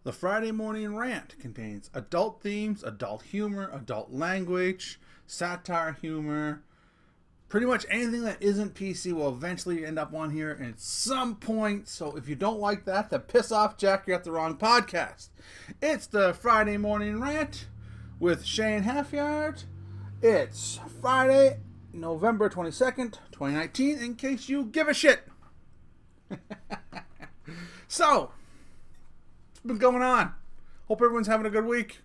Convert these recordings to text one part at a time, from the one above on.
The Friday Morning Rant contains adult themes, adult humor, adult language, satire humor. Pretty much anything that isn't PC will eventually end up on here at some point. So if you don't like that, then piss off, Jack. You're at the wrong podcast. It's the Friday Morning Rant with Shane Halfyard. It's Friday, November 22nd, 2019, in case you give a shit. So, what's been going on? Hope everyone's having a good week.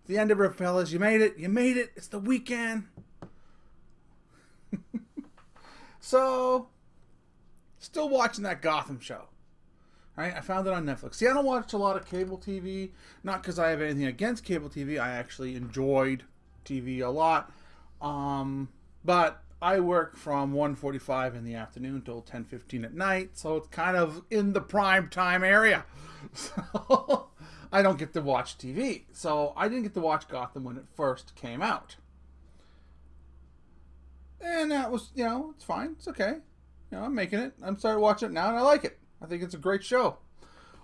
The end of it, fellas. You made it. You made it. It's the weekend. So, still watching that Gotham show. Right? I found it on Netflix. See, I don't watch a lot of cable TV. Not because I have anything against cable TV. I actually enjoyed TV a lot. But I work from 1:45 in the afternoon till 10:15 at night. So it's kind of in the prime time area. So I don't get to watch TV. So I didn't get to watch Gotham when it first came out. And that was, it's fine. It's okay. I'm making it. I'm starting to watch it now, and I like it. I think it's a great show.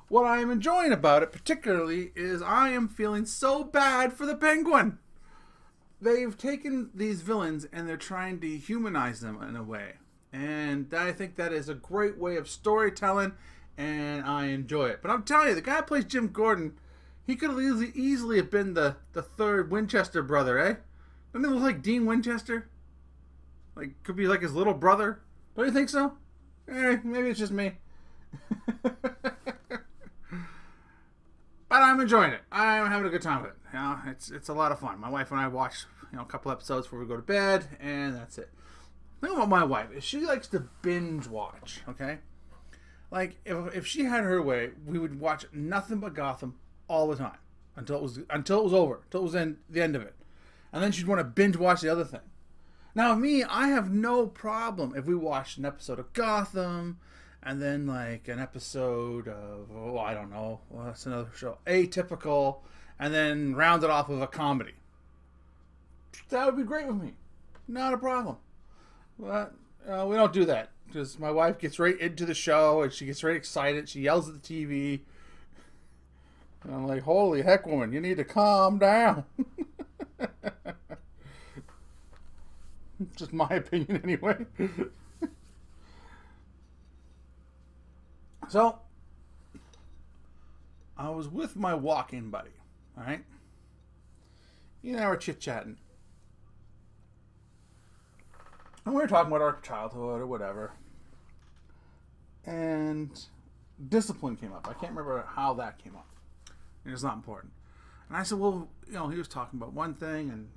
What I am enjoying about it, particularly, is I am feeling so bad for the Penguin. They've taken these villains, and they're trying to humanize them in a way. And I think that is a great way of storytelling, and I enjoy it. But I'm telling you, the guy who plays Jim Gordon, he could have easily have been the third Winchester brother, eh? Doesn't it look like Dean Winchester? Like, could be like his little brother. Don't you think so? Maybe it's just me. But I'm enjoying it. I'm having a good time with it. It's a lot of fun. My wife and I watch a couple episodes before we go to bed, and that's it. The thing about my wife is she likes to binge watch. Okay, like if she had her way, we would watch nothing but Gotham all the time until it was over, until it was in the end of it, and then she'd want to binge watch the other thing. Now, me, I have no problem if we watched an episode of Gotham and then, like, an episode of, I don't know, what's another show? Atypical, and then round it off with a comedy. That would be great with me. Not a problem. But we don't do that because my wife gets right into the show and she gets very excited. She yells at the TV. And I'm like, holy heck, woman, you need to calm down. Just my opinion, anyway. So, I was with my walking buddy, all right? You and I were chit-chatting. And we were talking about our childhood or whatever. And discipline came up. I can't remember how that came up. And it's not important. And I said, well, he was talking about one thing, and,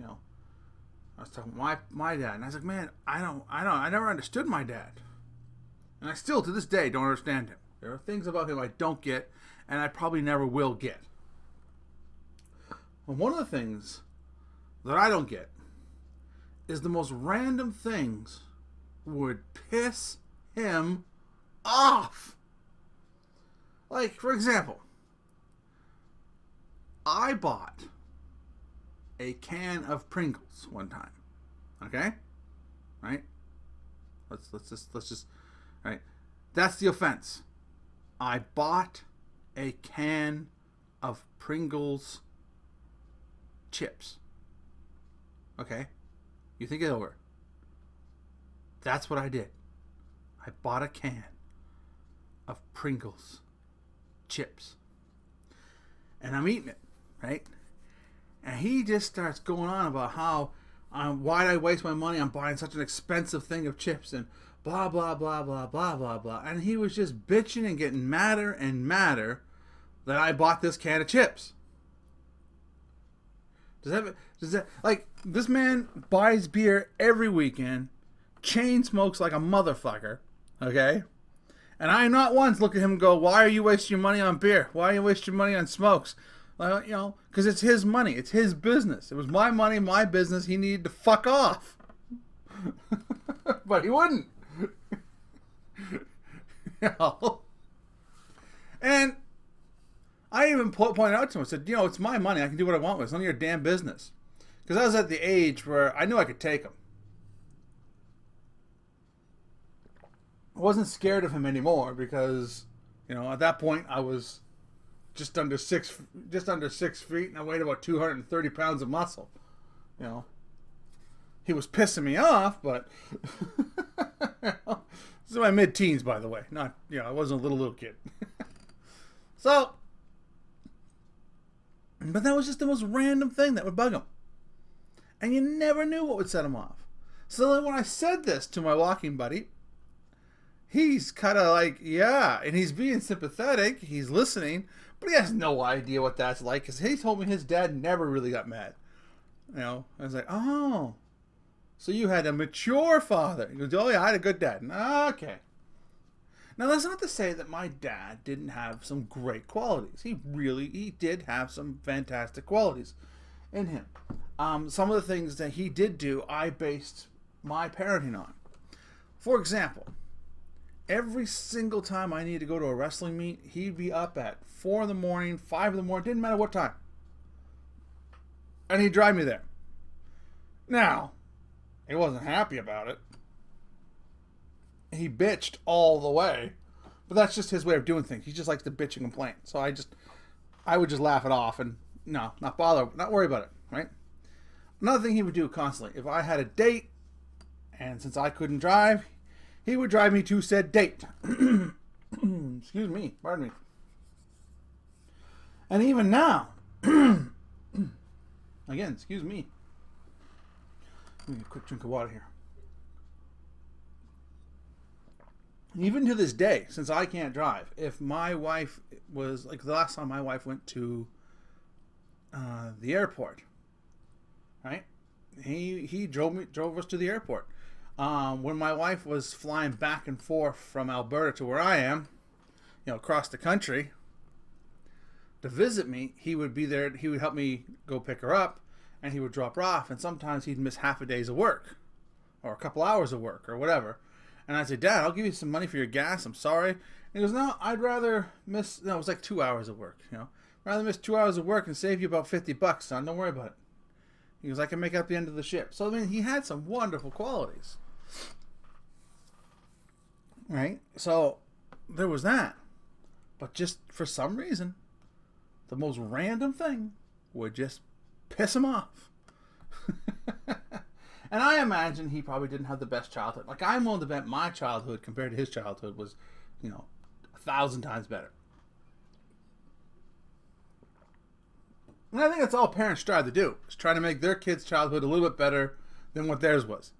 I was talking about my dad, and I was like, man, I never understood my dad. And I still, to this day, don't understand him. There are things about him I don't get, and I probably never will get. Well, one of the things that I don't get is the most random things would piss him off. Like, for example, I bought a can of Pringles one time. Okay? Right? Let's just right. That's the offense. I bought a can of Pringles chips. Okay? You think it over. That's what I did. I bought a can of Pringles chips. And I'm eating it, right? And he just starts going on about how, why'd I waste my money on buying such an expensive thing of chips and blah, blah, blah, blah, blah, blah, blah. And he was just bitching and getting madder and madder that I bought this can of chips. Does that, like, this man buys beer every weekend, chain smokes like a motherfucker, okay? And I not once look at him and go, why are you wasting your money on beer? Why are you wasting your money on smokes? Because it's his money. It's his business. It was my money, my business. He needed to fuck off. But he wouldn't. And I even pointed out to him, I said, it's my money. I can do what I want with it. It's none of your damn business. Because I was at the age where I knew I could take him. I wasn't scared of him anymore because, at that point I was just under 6 feet, and I weighed about 230 pounds of muscle. You know, he was pissing me off, but this is my mid-teens, by the way. Not, I wasn't a little kid. So, but that was just the most random thing that would bug him, and you never knew what would set him off. So then when I said this to my walking buddy, he's kind of like, yeah, and he's being sympathetic, he's listening, but he has no idea what that's like, because he told me his dad never really got mad. I was like, oh, so you had a mature father. He goes, oh yeah, I had a good dad. Okay. Now that's not to say that my dad didn't have some great qualities. He did have some fantastic qualities in him. Some of the things that he did do, I based my parenting on. For example, every single time I needed to go to a wrestling meet, he'd be up at 4 in the morning, 5 in the morning, didn't matter what time. And he'd drive me there. Now, he wasn't happy about it. He bitched all the way. But that's just his way of doing things. He just likes to bitch and complain. So I would just laugh it off and not worry about it, right? Another thing he would do constantly, if I had a date, and since I couldn't drive, he would drive me to said date. Excuse me, pardon me. And even now, again, excuse me. Let me get a quick drink of water here. Even to this day, since I can't drive, if my wife was, like the last time my wife went to the airport, right? He drove us to the airport. When my wife was flying back and forth from Alberta to where I am, across the country to visit me, he would be there. He would help me go pick her up, and he would drop her off. And sometimes he'd miss half a day's of work, or a couple hours of work, or whatever. And I'd say, Dad, I'll give you some money for your gas. I'm sorry. And he goes, no, I'd rather miss. No, it was like 2 hours of work. Rather miss 2 hours of work and save you about $50, son. Don't worry about it. He goes, I can make it up the end of the ship. So he had some wonderful qualities. Right? So there was that. But just for some reason, the most random thing would just piss him off. And I imagine he probably didn't have the best childhood. Like, I'm willing to bet my childhood compared to his childhood was, 1,000 times better. And I think that's all parents strive to do, is try to make their kids' childhood a little bit better than what theirs was.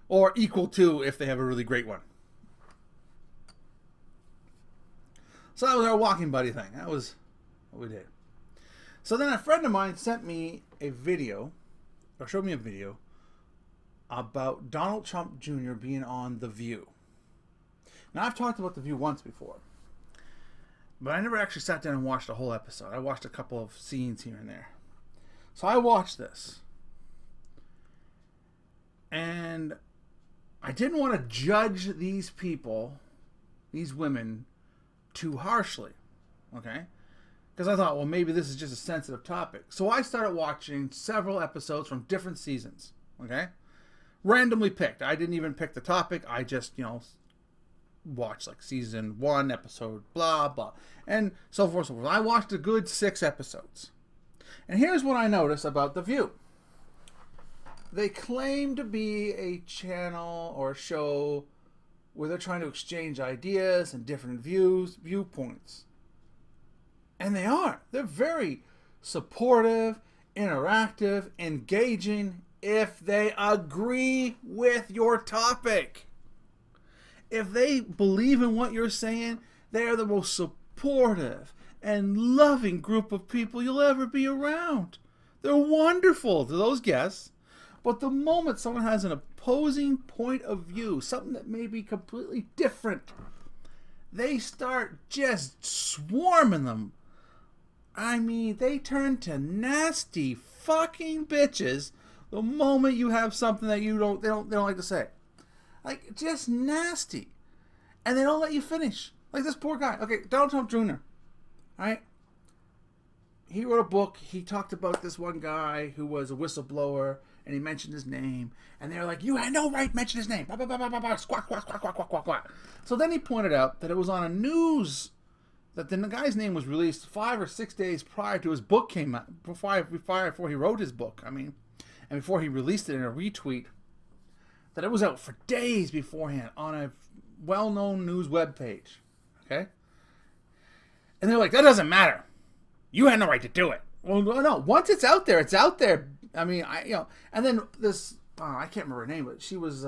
Or equal to if they have a really great one. So that was our walking buddy thing. That was what we did. So then a friend of mine sent me a video, or showed me a video, about Donald Trump Jr. being on The View. Now, I've talked about The View once before, but I never actually sat down and watched a whole episode. I watched a couple of scenes here and there. So I watched this. And I didn't want to judge these people, these women, too harshly. Okay? Because I thought, well, maybe this is just a sensitive topic. So I started watching several episodes from different seasons. Okay? Randomly picked. I didn't even pick the topic. I just, watched like season 1, episode blah, blah. And so forth, so forth. I watched a good 6 episodes. And here's what I noticed about The View. They claim to be a channel or a show where they're trying to exchange ideas and different viewpoints. And they are. They're very supportive, interactive, engaging if they agree with your topic. If they believe in what you're saying, they are the most supportive and loving group of people you'll ever be around. They're wonderful to those guests. But the moment someone has an opposing point of view, something that may be completely different, they start just swarming them. I mean, they turn to nasty fucking bitches the moment you have something that they don't like to say. Like, just nasty. And they don't let you finish. Like this poor guy. Okay, Donald Trump Jr. Alright? He wrote a book. He talked about this one guy who was a whistleblower, and he mentioned his name. And they were like, you had no right to mention his name. Squawk, squawk, squawk, squawk, squawk, squawk, squawk. So then he pointed out that it was on a news that the guy's name was released 5 or 6 days prior to his book came out, before he wrote his book. I mean, and before he released it in a retweet, that it was out for days beforehand on a well-known news webpage. Okay? And they're like, that doesn't matter. You had no right to do it. Well, no. Once it's out there, it's out there. I mean, and then this, I can't remember her name, but she was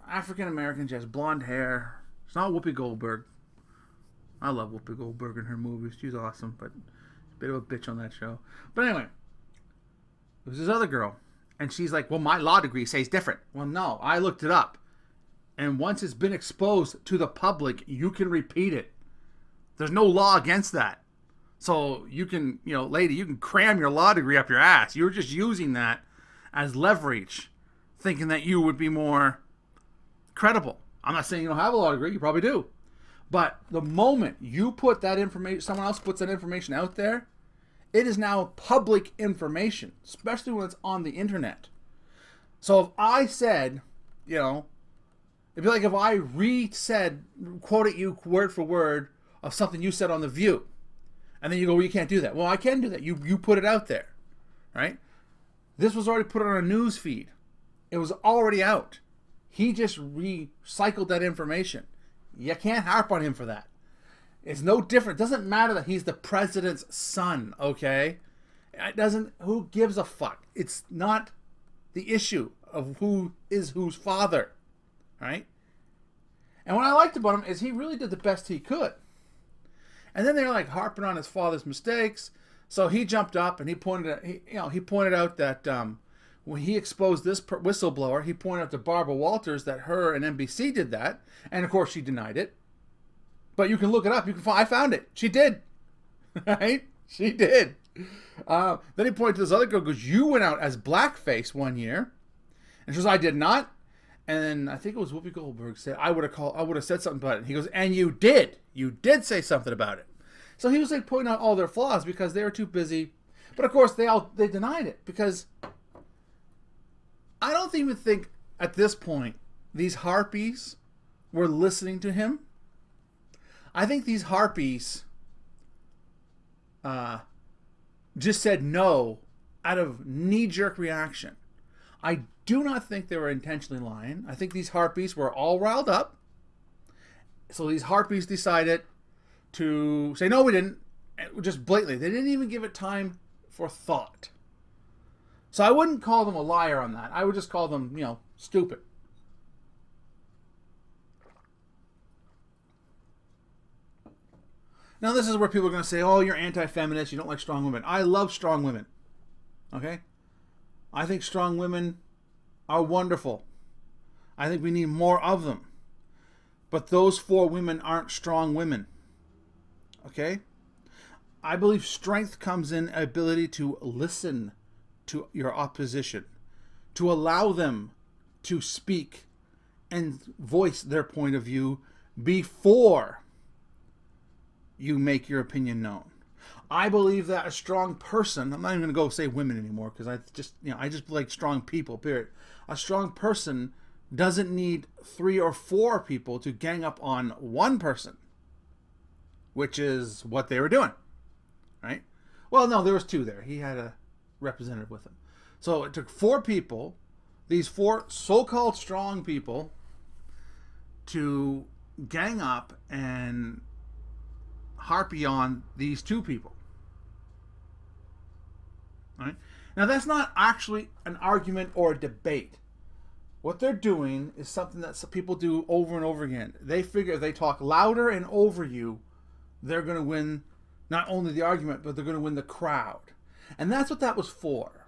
African-American. She has blonde hair. It's not Whoopi Goldberg. I love Whoopi Goldberg and her movies. She's awesome, but a bit of a bitch on that show. But anyway, there was this other girl, and she's like, well, my law degree says different. Well, no, I looked it up. And once it's been exposed to the public, you can repeat it. There's no law against that. So you can, lady, you can cram your law degree up your ass. You're just using that as leverage, thinking that you would be more credible. I'm not saying you don't have a law degree. You probably do. But the moment you put that information, someone else puts that information out there, it is now public information, especially when it's on the internet. So if I said, it'd be like if I quoted you word for word of something you said on The View. And then you go, well, you can't do that. Well, I can do that. You put it out there, right? This was already put on a news feed. It was already out. He just recycled that information. You can't harp on him for that. It's no different. It doesn't matter that he's the president's son, okay? Who gives a fuck? It's not the issue of who is whose father, right? And what I liked about him is he really did the best he could. And then they're like harping on his father's mistakes. So he jumped up and he pointed out that when he exposed this whistleblower, he pointed out to Barbara Walters that her and NBC did that, and of course she denied it. But you can look it up. I found it. She did, right? She did. Then he pointed to this other girl, goes, "You went out as blackface one year," and she goes, "I did not." And then I think it was Whoopi Goldberg said, "I would have said something about it." And he goes, "And you did. You did say something about it." So he was like pointing out all their flaws because they were too busy. But of course they denied it because I don't even think at this point these harpies were listening to him. I think these harpies just said no out of knee-jerk reaction. I do not think they were intentionally lying. I think these harpies were all riled up. So these harpies decided to say, no, we didn't. Just blatantly. They didn't even give it time for thought. So I wouldn't call them a liar on that. I would just call them, stupid. Now this is where people are going to say, oh, you're anti-feminist, you don't like strong women. I love strong women. Okay? I think strong women are wonderful. I think we need more of them. But those 4 women aren't strong women. Okay? I believe strength comes in ability to listen to your opposition, to allow them to speak and voice their point of view before you make your opinion known. I believe that a strong person, I'm not even going to go say women anymore because I just like strong people, period. A strong person doesn't need 3 or 4 people to gang up on one person, which is what they were doing, right? Well, no, there was 2 there. He had a representative with him. So it took 4 people, these 4 so-called strong people, to gang up and harpy on these 2 people. All right? Now that's not actually an argument or a debate. What they're doing is something that some people do over and over again. They figure if they talk louder and over you, they're going to win not only the argument, but they're going to win the crowd. And that's what that was for.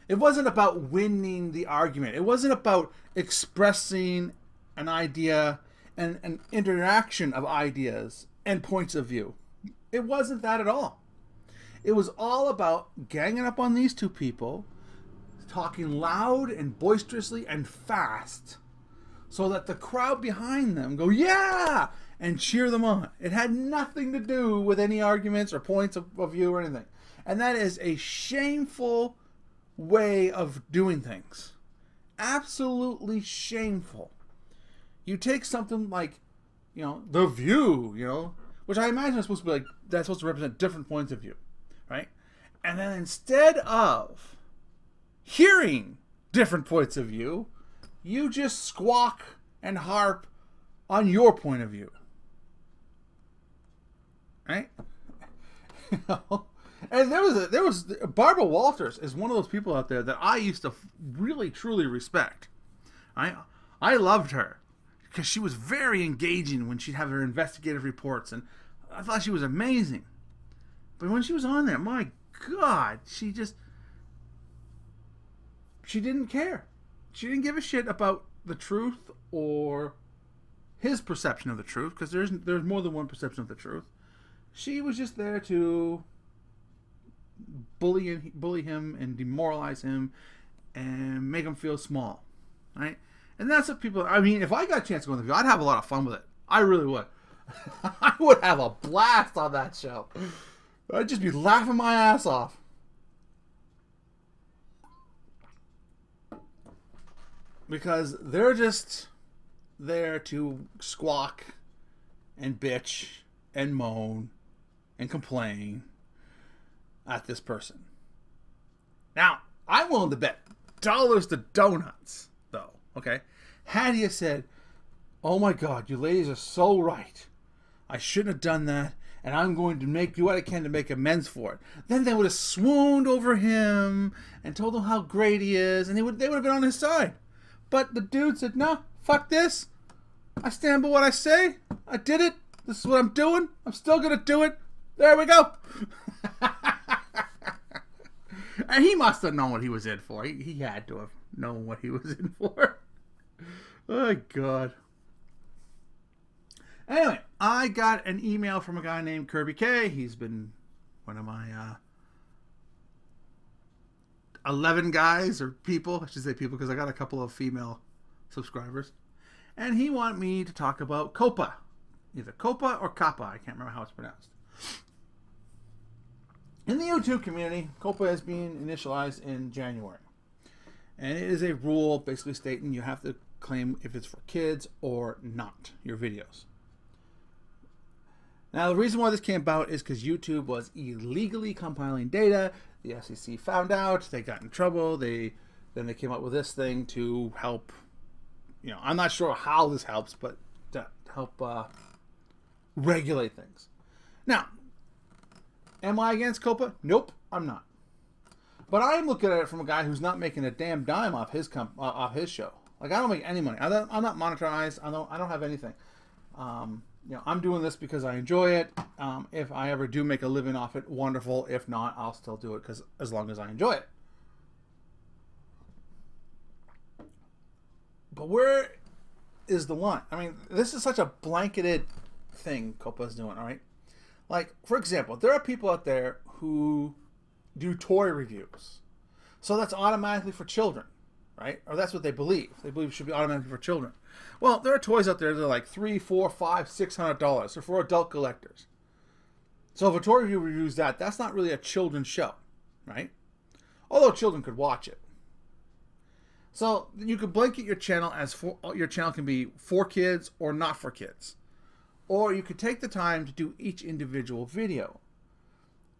It wasn't about winning the argument. It wasn't about expressing an idea and an interaction of ideas and points of view. It wasn't that at all. It was all about ganging up on these 2 people, talking loud and boisterously and fast, so that the crowd behind them go, yeah, and cheer them on. It had nothing to do with any arguments or points of view or anything. And that is a shameful way of doing things. Absolutely shameful. You take something like The View, which I imagine is supposed to be like, that's supposed to represent different points of view, right? And then instead of hearing different points of view, you just squawk and harp on your point of view, right? And there was Barbara Walters is one of those people out there that I used to really truly respect. I loved her because she was very engaging when she'd have her investigative reports, and I thought she was amazing. But when she was on there, my God, she didn't care. She didn't give a shit about the truth or his perception of the truth, because there's more than one perception of the truth. She was just there to bully him and demoralize him and make him feel small, right? And that's what people. I mean, if I got a chance to go on The View, I'd have a lot of fun with it. I really would. I would have a blast on that show. I'd just be laughing my ass off. Because they're just there to squawk and bitch and moan and complain at this person. Now, I'm willing to bet dollars to donuts, though, okay? Had you said, oh my God, you ladies are so right. I shouldn't have done that, and I'm going to do what I can to make amends for it. Then they would have swooned over him and told him how great he is, and they would have been on his side. But the dude said, no, fuck this. I stand by what I say. I did it. This is what I'm doing. I'm still going to do it. There we go. And he must have known what he was in for. He had to have known what he was in for. Oh, God. Anyway, I got an email from a guy named Kirby K. He's been one of my 11 guys, or people. I should say people, because I got a couple of female subscribers. And he wanted me to talk about Coppa. Either Coppa or Coppa. I can't remember how it's pronounced. In the YouTube community, Coppa is being initialized in January. And it is a rule basically stating you have to claim if it's for kids or not, your videos. Now, the reason why this came about is because YouTube was illegally compiling data. The FCC found out. They got in trouble. Then they came up with this thing to help. I'm not sure how this helps, but to help regulate things. Now, am I against Coppa? Nope, I'm not. But I am looking at it from a guy who's not making a damn dime off his show. Like, I don't make any money. I'm not monetized. I don't have anything. I'm doing this because I enjoy it. If I ever do make a living off it, wonderful. If not, I'll still do it because as long as I enjoy it. But where is the line? I mean, this is such a blanketed thing Coppa's doing, all right? Like, for example, there are people out there who do toy reviews. So that's automatically for children, right? Or that's what they believe. They believe it should be automatically for children. Well, there are toys out there that are like $300, $400, $500, $600. They're for adult collectors. So if a toy review reviews that, that's not really a children's show, right? Although children could watch it. So you could blanket your channel your channel can be for kids or not for kids. Or you could take the time to do each individual video.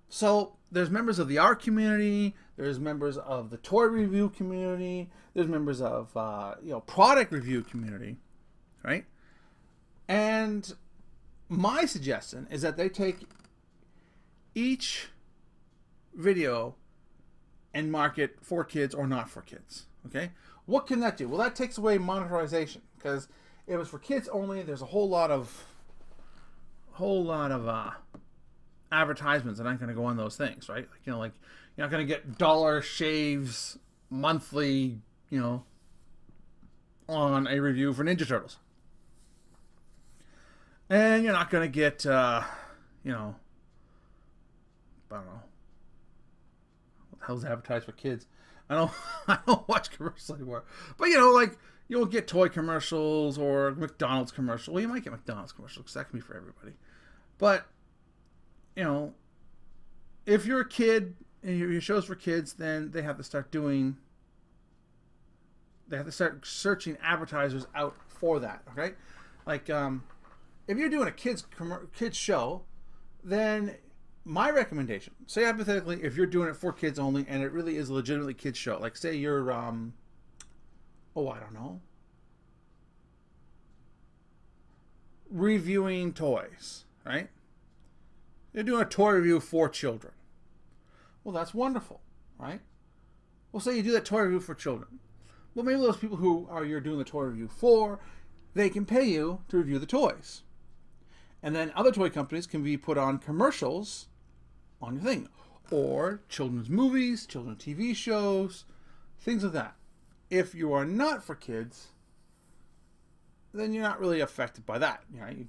So there's members of the art community, there's members of the toy review community, there's members of product review community, right? And my suggestion is that they take each video and mark it for kids or not for kids. Okay, what can that do? Well, that takes away monetization, because if it's for kids only, there's a whole lot of advertisements that aren't going to go on those things, right? Like you're not going to get Dollar Shaves monthly, on a review for Ninja Turtles, and you're not going to get, I don't know, what the hell's advertised for kids? I don't watch commercials anymore. But you'll get toy commercials or McDonald's commercials. Well, you might get McDonald's commercials because that can be for everybody. But if you're a kid and your show's for kids, then they have to start searching advertisers out for that. Okay, like if you're doing a kids show, then my recommendation, say hypothetically, if you're doing it for kids only and it really is a legitimately kids show, like say you're I don't know, reviewing toys, right? You're doing a toy review for children. Well, that's wonderful, right? Well, say you do that toy review for children. Well, maybe those people who you're doing the toy review for, they can pay you to review the toys. And then other toy companies can be put on commercials on your thing. Or children's movies, children's TV shows, things like that. If you are not for kids, then you're not really affected by that. Right? You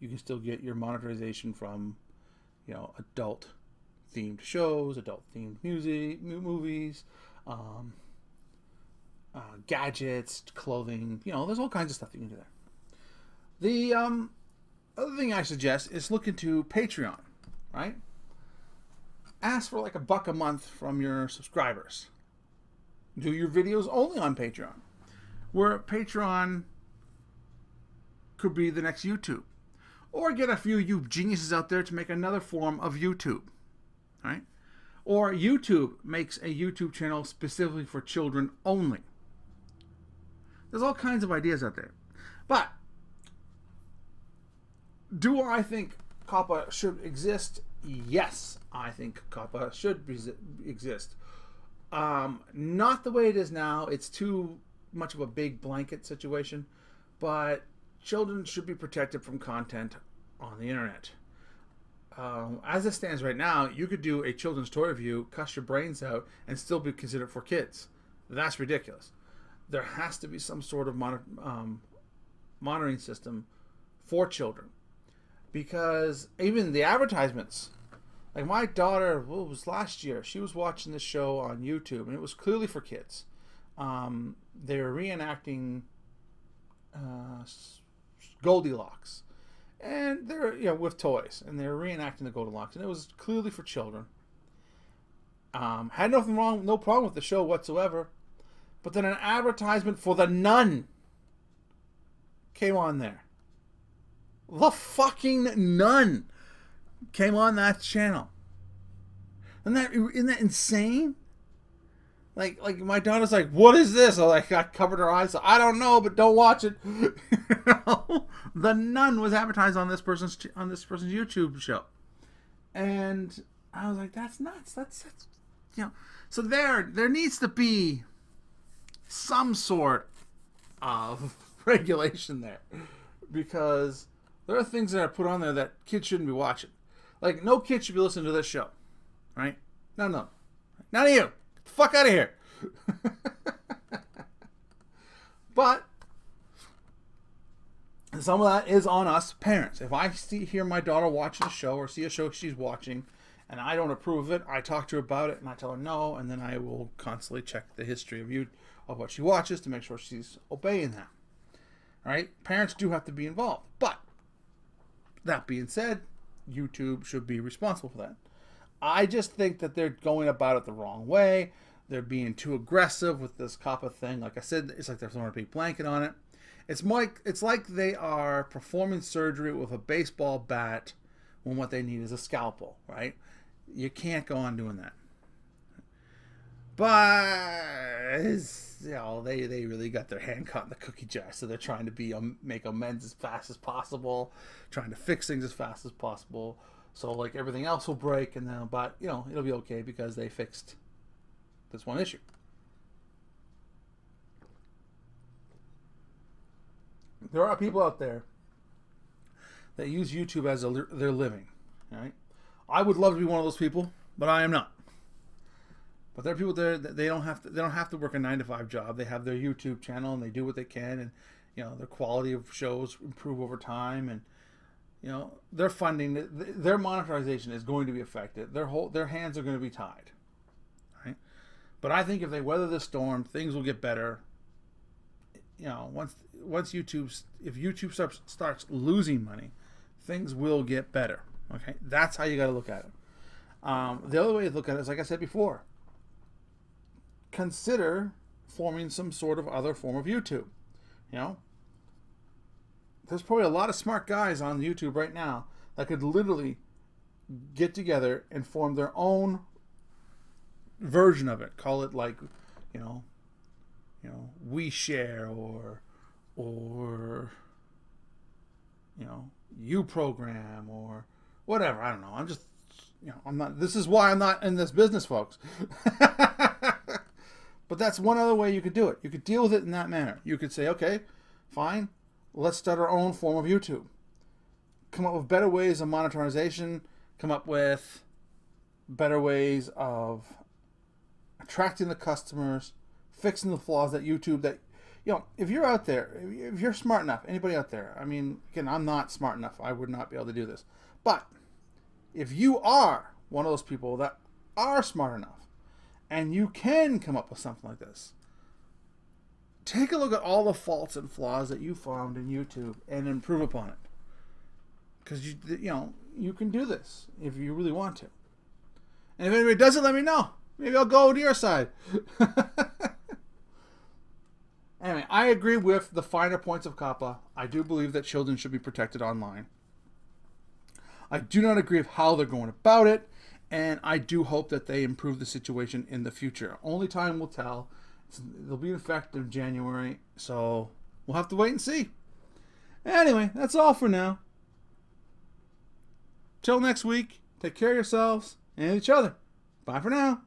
can still get your monetization from, adult themed shows, adult themed movies, gadgets, clothing. There's all kinds of stuff you can do there. The other thing I suggest is look into Patreon, right? Ask for like $1 a month from your subscribers. Do your videos only on Patreon, where Patreon could be the next YouTube. Or get a few you geniuses out there to make another form of YouTube, right? Or YouTube makes a YouTube channel specifically for children only. There's all kinds of ideas out there. But do I think Coppa should exist? Yes, I think Coppa should exist. Not the way it is now. It's too much of a big blanket situation. But children should be protected from content on the internet. As it stands right now, you could do a children's toy review, cuss your brains out, and still be considered for kids. That's ridiculous. There has to be some sort of monitoring system for children. Because even the advertisements, like my daughter, what was last year, she was watching this show on YouTube, and it was clearly for kids. They were reenacting Goldilocks, and they're with toys, and they're reenacting the Goldilocks, and it was clearly for children. Had no problem with the show whatsoever, but then an advertisement for the Nun came on there. The fucking Nun came on that channel. Isn't that insane? Like my daughter's like, what is this? I covered her eyes. So I don't know, but don't watch it. The Nun was advertised on this person's YouTube show, and I was like, that's nuts. That's So there needs to be some sort of regulation there, because there are things that are put on there that kids shouldn't be watching. Like, no kid should be listening to this show, right? No, none of you. Get the fuck out of here. But some of that is on us parents. If I hear my daughter watching a show or see a show she's watching and I don't approve of it, I talk to her about it and I tell her no, and then I will constantly check the history of what she watches to make sure she's obeying that. All right? Parents do have to be involved. But that being said, YouTube should be responsible for that. I just think that they're going about it the wrong way. They're being too aggressive with this Coppa thing. Like I said, it's like they're throwing a big blanket on it. It's like they are performing surgery with a baseball bat when what they need is a scalpel, right? You can't go on doing that. But they really got their hand caught in the cookie jar, so they're trying to make amends as fast as possible, trying to fix things as fast as possible. So like everything else will break, but it'll be okay because they fixed this one issue. There are people out there that use YouTube as their living. Right? I would love to be one of those people, but I am not. But there are people there that they don't have to work a 9-to-5 job. They have their YouTube channel and they do what they can, and their quality of shows improve over time, and their funding, their monetization is going to be affected. Their hands are going to be tied. Right? But I think if they weather the storm, things will get better. Once if YouTube starts losing money, things will get better. Okay, that's how you got to look at it. The other way to look at it is, like I said before, consider forming some sort of other form of YouTube. there's probably a lot of smart guys on YouTube right now that could literally get together and form their own version of it. Call it like, We Share or You Program or whatever. I don't know. I'm just, I'm not. This is why I'm not in this business, folks. But that's one other way you could do it. You could deal with it in that manner. You could say, okay, fine, let's start our own form of YouTube. Come up with better ways of monetization. Come up with better ways of attracting the customers, fixing the flaws that YouTube, that, if you're out there, if you're smart enough, anybody out there, I mean, again, I'm not smart enough. I would not be able to do this. But if you are one of those people that are smart enough and you can come up with something like this, take a look at all the faults and flaws that you found in YouTube and improve upon it. Because, you can do this if you really want to. And if anybody doesn't, let me know. Maybe I'll go to your side. Anyway, I agree with the finer points of Coppa. I do believe that children should be protected online. I do not agree with how they're going about it, and I do hope that they improve the situation in the future. Only time will tell. They'll be effective January, so we'll have to wait and see. Anyway, that's all for now. Till next week, take care of yourselves and each other. Bye for now.